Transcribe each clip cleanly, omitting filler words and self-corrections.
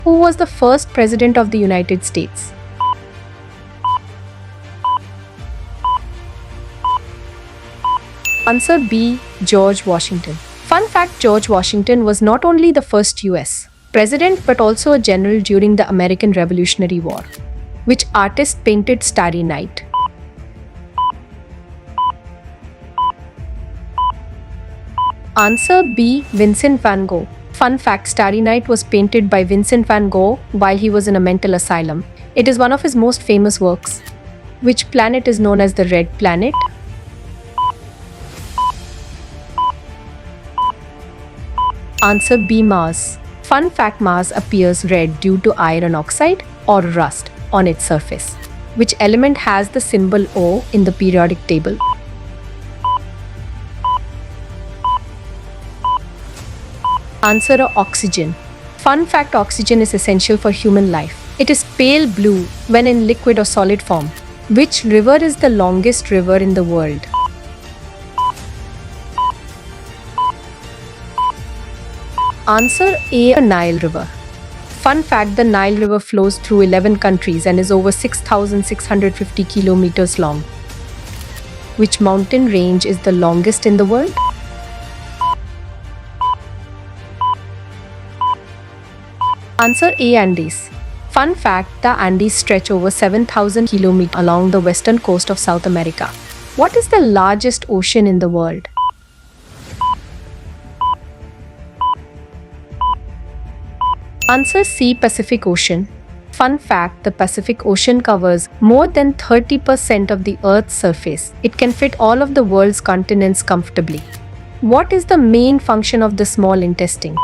Who was the first president of the United States? Answer B. George Washington. Fun fact: George Washington was not only the first US president but also a general during the American Revolutionary War. Which artist painted Starry Night? Answer B. Vincent van Gogh. Fun fact: Starry Night was painted by Vincent van Gogh while he was in a mental asylum. It is one of his most famous works. Which planet is known as the Red Planet? Answer B. Mars. Fun fact: Mars appears red due to iron oxide or rust on its surface. Which element has the symbol O in the periodic table? Answer: oxygen. Fun fact: oxygen is essential for human life. It is pale blue when in liquid or solid form. Which river is the longest river in the world? Answer A. Nile River. Fun fact: the Nile River flows through 11 countries and is over 6,650 kilometers long. Which mountain range is the longest in the world? Answer A. Andes. Fun fact: the Andes stretch over 7,000 kilometers along the western coast of South America. What is the largest ocean in the world? Answer C. Pacific Ocean. Fun fact: the Pacific Ocean covers more than 30% of the Earth's surface. It can fit all of the world's continents comfortably. What is the main function of the small intestine?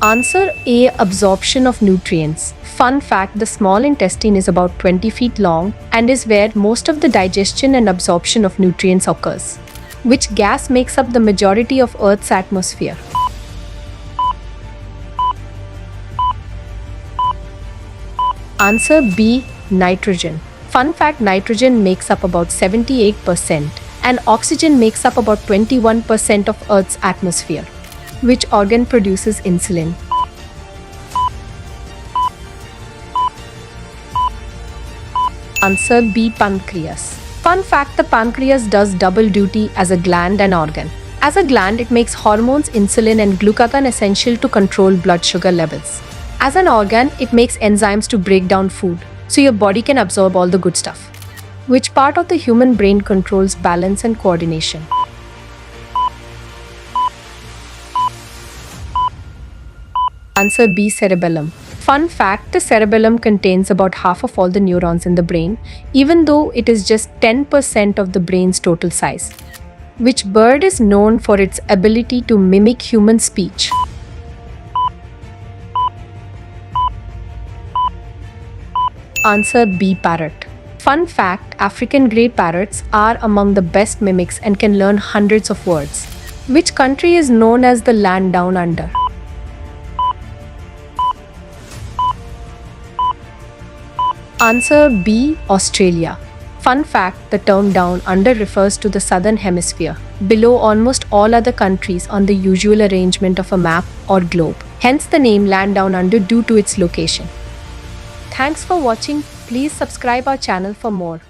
Answer A. Absorption of nutrients. Fun fact: the small intestine is about 20 feet long and is where most of the digestion and absorption of nutrients occurs. Which gas makes up the majority of Earth's atmosphere? Answer B. Nitrogen. Fun fact: nitrogen makes up about 78% and oxygen makes up about 21% of Earth's atmosphere. Which organ produces insulin? Answer B. Pancreas. Fun fact: the pancreas does double duty as a gland and organ. As a gland, it makes hormones, insulin and glucagon essential to control blood sugar levels. As an organ, it makes enzymes to break down food, so your body can absorb all the good stuff. Which part of the human brain controls balance and coordination? Answer B. Cerebellum. Fun fact: the cerebellum contains about half of all the neurons in the brain, even though it is just 10% of the brain's total size. Which bird is known for its ability to mimic human speech? Answer B. Parrot. Fun fact: African grey parrots are among the best mimics and can learn hundreds of words. Which country is known as the land down under? Answer B. Australia. Fun fact: the term down under refers to the southern hemisphere, below almost all other countries on the usual arrangement of a map or globe. Hence the name land down under due to its location. Thanks for watching. Please subscribe our channel for more.